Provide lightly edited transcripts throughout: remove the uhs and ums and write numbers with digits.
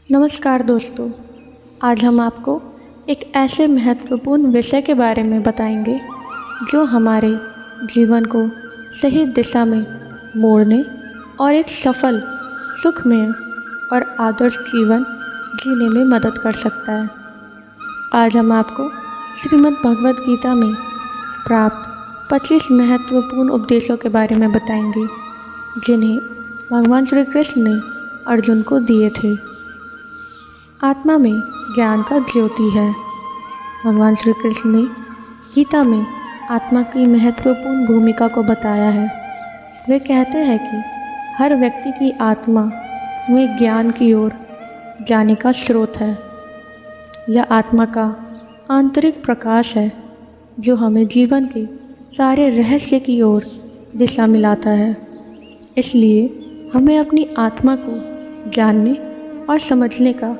नमस्कार दोस्तों, आज हम आपको एक ऐसे महत्वपूर्ण विषय के बारे में बताएंगे जो हमारे जीवन को सही दिशा में मोड़ने और एक सफल, सुखमय और आदर्श जीवन जीने में मदद कर सकता है। आज हम आपको श्रीमद् भगवद गीता में प्राप्त 25 महत्वपूर्ण उपदेशों के बारे में बताएंगे जिन्हें भगवान श्री कृष्ण ने अर्जुन को दिए थे। आत्मा में ज्ञान का ज्योति है। भगवान श्री कृष्ण ने गीता में आत्मा की महत्वपूर्ण भूमिका को बताया है। वे कहते हैं कि हर व्यक्ति की आत्मा में ज्ञान की ओर जाने का स्रोत है। यह आत्मा का आंतरिक प्रकाश है जो हमें जीवन के सारे रहस्य की ओर दिशा मिलाता है। इसलिए हमें अपनी आत्मा को जानने और समझने का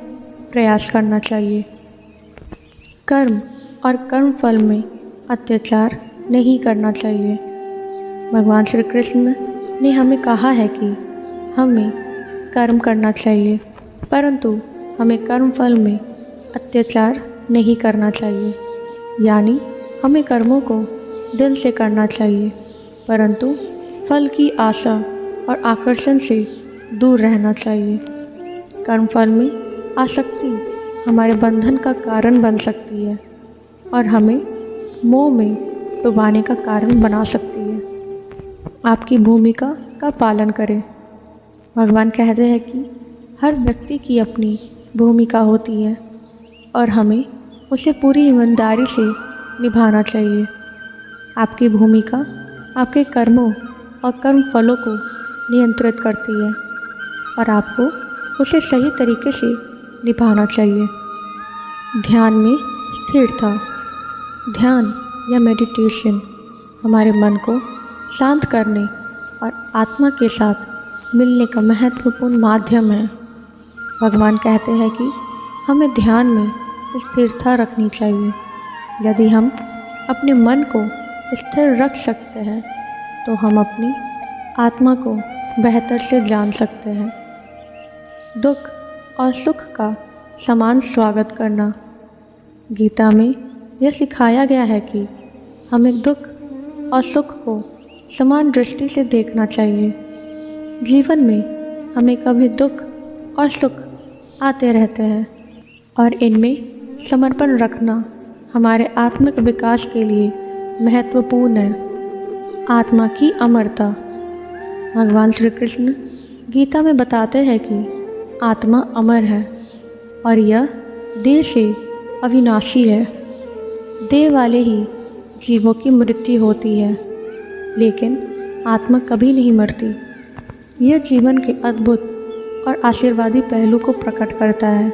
प्रयास करना चाहिए। कर्म और कर्म फल में अत्याचार नहीं करना चाहिए। भगवान श्री कृष्ण ने हमें कहा है कि हमें कर्म करना चाहिए, परंतु हमें कर्म फल में अत्याचार नहीं करना चाहिए। यानी हमें कर्मों को दिल से करना चाहिए, परंतु फल की आशा और आकर्षण से दूर रहना चाहिए। कर्म फल में आसक्ति हमारे बंधन का कारण बन सकती है और हमें मोह में डुबाने का कारण बना सकती है। आपकी भूमिका का पालन करें। भगवान कहते हैं कि हर व्यक्ति की अपनी भूमिका होती है और हमें उसे पूरी ईमानदारी से निभाना चाहिए। आपकी भूमिका आपके कर्मों और कर्म फलों को नियंत्रित करती है और आपको उसे सही तरीके से निभाना चाहिए। ध्यान में स्थिरता। ध्यान या मेडिटेशन हमारे मन को शांत करने और आत्मा के साथ मिलने का महत्वपूर्ण माध्यम है। भगवान कहते हैं कि हमें ध्यान में स्थिरता रखनी चाहिए। यदि हम अपने मन को स्थिर रख सकते हैं तो हम अपनी आत्मा को बेहतर से जान सकते हैं। दुख और सुख का समान स्वागत करना। गीता में यह सिखाया गया है कि हमें दुख और सुख को समान दृष्टि से देखना चाहिए। जीवन में हमें कभी दुख और सुख आते रहते हैं और इनमें समर्पण रखना हमारे आत्मिक विकास के लिए महत्वपूर्ण है। आत्मा की अमरता। भगवान श्री कृष्ण गीता में बताते हैं कि आत्मा अमर है और यह देह से अविनाशी है। देह वाले ही जीवों की मृत्यु होती है, लेकिन आत्मा कभी नहीं मरती। यह जीवन के अद्भुत और आशीर्वादी पहलू को प्रकट करता है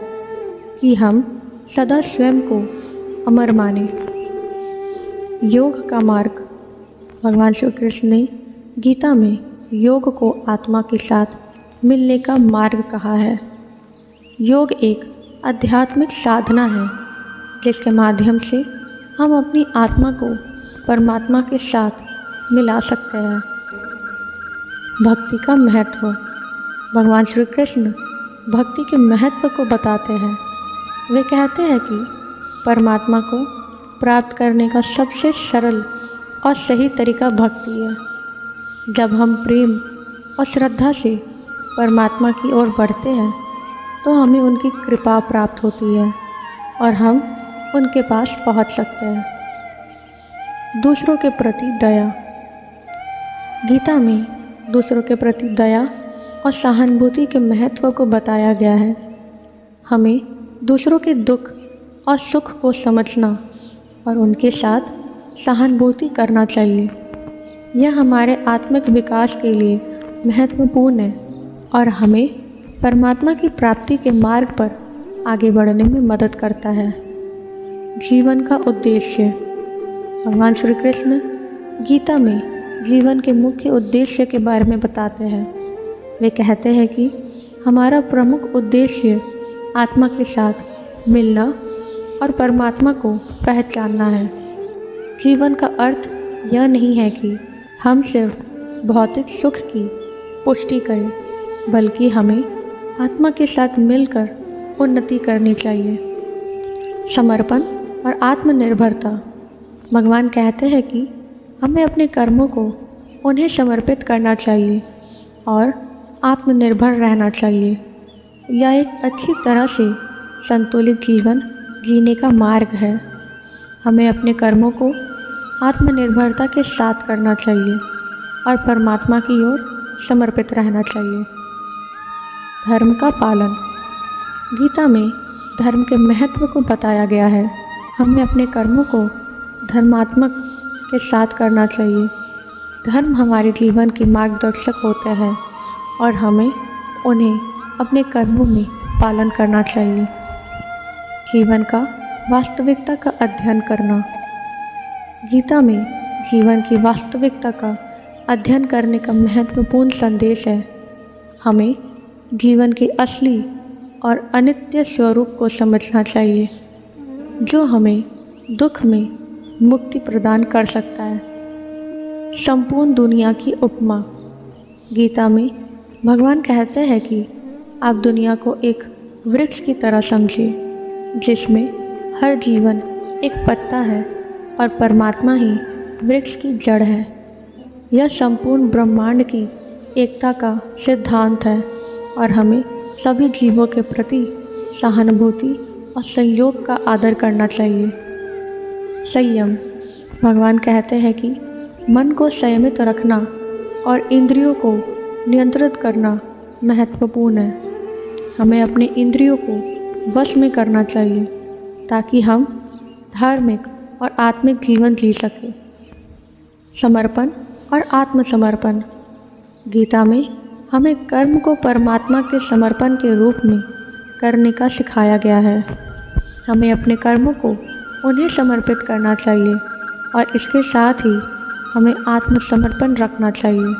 कि हम सदा स्वयं को अमर माने। योग का मार्ग। भगवान श्री कृष्ण ने गीता में योग को आत्मा के साथ मिलने का मार्ग कहा है। योग एक आध्यात्मिक साधना है जिसके माध्यम से हम अपनी आत्मा को परमात्मा के साथ मिला सकते हैं। भक्ति का महत्व। भगवान श्री कृष्ण भक्ति के महत्व को बताते हैं। वे कहते हैं कि परमात्मा को प्राप्त करने का सबसे सरल और सही तरीका भक्ति है। जब हम प्रेम और श्रद्धा से परमात्मा की ओर बढ़ते हैं तो हमें उनकी कृपा प्राप्त होती है और हम उनके पास पहुंच सकते हैं। दूसरों के प्रति दया। गीता में दूसरों के प्रति दया और सहानुभूति के महत्व को बताया गया है। हमें दूसरों के दुख और सुख को समझना और उनके साथ सहानुभूति करना चाहिए। यह हमारे आत्मिक विकास के लिए महत्वपूर्ण है और हमें परमात्मा की प्राप्ति के मार्ग पर आगे बढ़ने में मदद करता है। जीवन का उद्देश्य। भगवान श्री कृष्ण गीता में जीवन के मुख्य उद्देश्य के बारे में बताते हैं। वे कहते हैं कि हमारा प्रमुख उद्देश्य आत्मा के साथ मिलना और परमात्मा को पहचानना है। जीवन का अर्थ यह नहीं है कि हम सिर्फ भौतिक सुख की पुष्टि करें, बल्कि हमें आत्मा के साथ मिलकर उन्नति करनी चाहिए। समर्पण और आत्मनिर्भरता। भगवान कहते हैं कि हमें अपने कर्मों को उन्हें समर्पित करना चाहिए और आत्मनिर्भर रहना चाहिए। यह एक अच्छी तरह से संतुलित जीवन जीने का मार्ग है। हमें अपने कर्मों को आत्मनिर्भरता के साथ करना चाहिए और परमात्मा की ओर समर्पित रहना चाहिए। धर्म का पालन। गीता में धर्म के महत्व को बताया गया है। हमें अपने कर्मों को धर्मात्मक के साथ करना चाहिए। धर्म हमारे जीवन के मार्गदर्शक होते हैं और हमें उन्हें अपने कर्मों में पालन करना चाहिए। जीवन का वास्तविकता का अध्ययन करना। गीता में जीवन की वास्तविकता का अध्ययन करने का महत्वपूर्ण संदेश है। हमें जीवन के असली और अनित्य स्वरूप को समझना चाहिए, जो हमें दुख में मुक्ति प्रदान कर सकता है। संपूर्ण दुनिया की उपमा। गीता में भगवान कहते हैं कि आप दुनिया को एक वृक्ष की तरह समझिए, जिसमें हर जीवन एक पत्ता है और परमात्मा ही वृक्ष की जड़ है। यह संपूर्ण ब्रह्मांड की एकता का सिद्धांत है और हमें सभी जीवों के प्रति सहानुभूति और संयोग का आदर करना चाहिए। संयम। भगवान कहते हैं कि मन को संयमित रखना और इंद्रियों को नियंत्रित करना महत्वपूर्ण है। हमें अपने इंद्रियों को वश में करना चाहिए ताकि हम धार्मिक और आत्मिक जीवन जी सकें। समर्पण और आत्मसमर्पण। गीता में हमें कर्म को परमात्मा के समर्पण के रूप में करने का सिखाया गया है। हमें अपने कर्मों को उन्हें समर्पित करना चाहिए और इसके साथ ही हमें आत्मसमर्पण रखना चाहिए।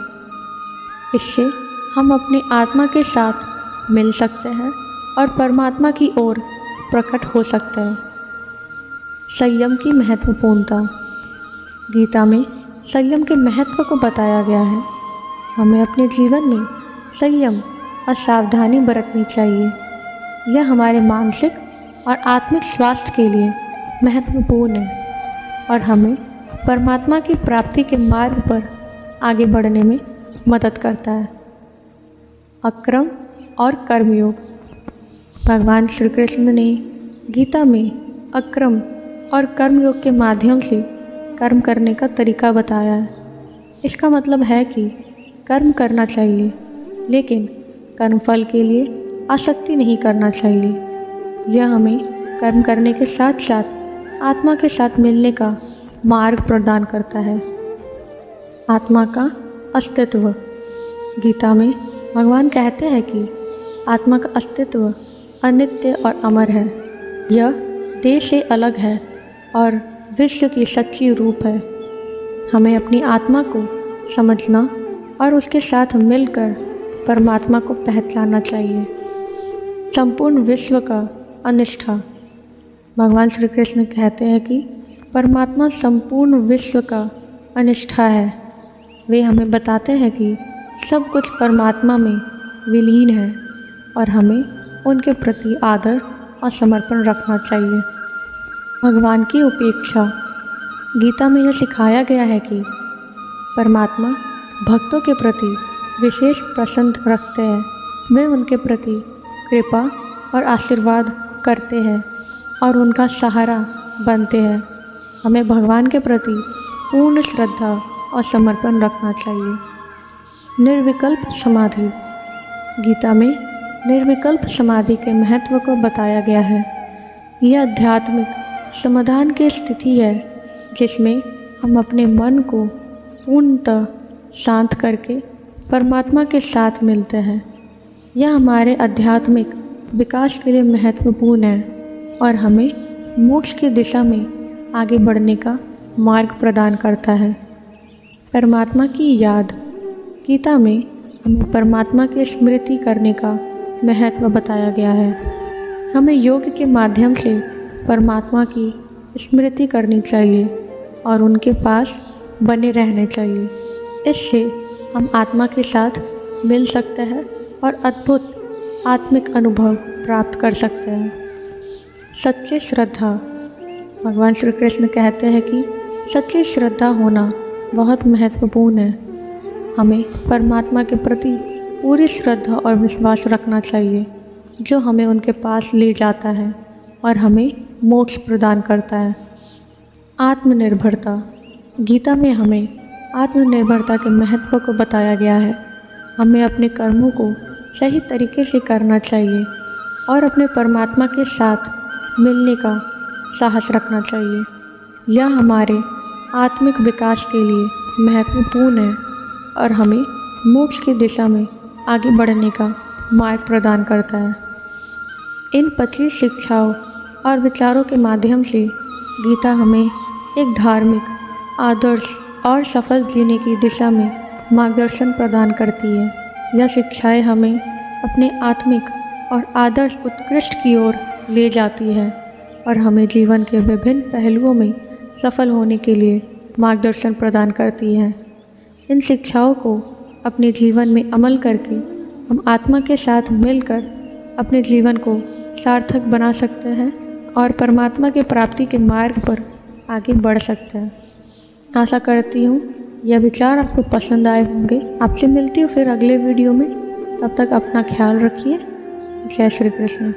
इससे हम अपने आत्मा के साथ मिल सकते हैं और परमात्मा की ओर प्रकट हो सकते हैं। संयम की महत्वपूर्णता। गीता में संयम के महत्व को बताया गया है। हमें अपने जीवन में संयम और सावधानी बरतनी चाहिए। यह हमारे मानसिक और आत्मिक स्वास्थ्य के लिए महत्वपूर्ण है और हमें परमात्मा की प्राप्ति के मार्ग पर आगे बढ़ने में मदद करता है। अक्रम और कर्मयोग। भगवान श्री कृष्ण ने गीता में अक्रम और कर्मयोग के माध्यम से कर्म करने का तरीका बताया है। इसका मतलब है कि कर्म करना चाहिए, लेकिन कर्मफल के लिए आसक्ति नहीं करना चाहिए। यह हमें कर्म करने के साथ साथ आत्मा के साथ मिलने का मार्ग प्रदान करता है। आत्मा का अस्तित्व। गीता में भगवान कहते हैं कि आत्मा का अस्तित्व अनित्य और अमर है। यह देह से अलग है और विश्व की सच्ची रूप है। हमें अपनी आत्मा को समझना और उसके साथ मिलकर परमात्मा को पहचानना चाहिए। संपूर्ण विश्व का अनिष्ठा। भगवान श्री कृष्ण कहते हैं कि परमात्मा संपूर्ण विश्व का अनिष्ठा है। वे हमें बताते हैं कि सब कुछ परमात्मा में विलीन है और हमें उनके प्रति आदर और समर्पण रखना चाहिए। भगवान की उपेक्षा। गीता में यह सिखाया गया है कि परमात्मा भक्तों के प्रति विशेष प्रसन्न रखते हैं। वे उनके प्रति कृपा और आशीर्वाद करते हैं और उनका सहारा बनते हैं। हमें भगवान के प्रति पूर्ण श्रद्धा और समर्पण रखना चाहिए। निर्विकल्प समाधि। गीता में निर्विकल्प समाधि के महत्व को बताया गया है। यह आध्यात्मिक समाधान की स्थिति है जिसमें हम अपने मन को पूर्णतः शांत करके परमात्मा के साथ मिलते हैं। यह हमारे आध्यात्मिक विकास के लिए महत्वपूर्ण है और हमें मोक्ष की दिशा में आगे बढ़ने का मार्ग प्रदान करता है। परमात्मा की याद। गीता में हमें परमात्मा की स्मृति करने का महत्व बताया गया है। हमें योग के माध्यम से परमात्मा की स्मृति करनी चाहिए और उनके पास बने रहने चाहिए। इससे हम आत्मा के साथ मिल सकते हैं और अद्भुत आत्मिक अनुभव प्राप्त कर सकते हैं। सच्ची श्रद्धा। भगवान श्री कृष्ण कहते हैं कि सच्ची श्रद्धा होना बहुत महत्वपूर्ण है। हमें परमात्मा के प्रति पूरी श्रद्धा और विश्वास रखना चाहिए, जो हमें उनके पास ले जाता है और हमें मोक्ष प्रदान करता है। आत्मनिर्भरता। गीता में हमें आत्मनिर्भरता के महत्व को बताया गया है। हमें अपने कर्मों को सही तरीके से करना चाहिए और अपने परमात्मा के साथ मिलने का साहस रखना चाहिए। यह हमारे आत्मिक विकास के लिए महत्वपूर्ण है और हमें मोक्ष की दिशा में आगे बढ़ने का मार्ग प्रदान करता है। इन 25 शिक्षाओं और विचारों के माध्यम से गीता हमें एक धार्मिक, आदर्श और सफल जीने की दिशा में मार्गदर्शन प्रदान करती है। यह शिक्षाएं हमें अपने आत्मिक और आदर्श उत्कृष्ट की ओर ले जाती है और हमें जीवन के विभिन्न पहलुओं में सफल होने के लिए मार्गदर्शन प्रदान करती है। इन शिक्षाओं को अपने जीवन में अमल करके हम आत्मा के साथ मिलकर अपने जीवन को सार्थक बना सकते हैं और परमात्मा की प्राप्ति के मार्ग पर आगे बढ़ सकते हैं। आशा करती हूँ यह विचार आपको पसंद आए होंगे। आपसे मिलती हूँ फिर अगले वीडियो में। तब तक अपना ख्याल रखिए। जय श्री कृष्ण।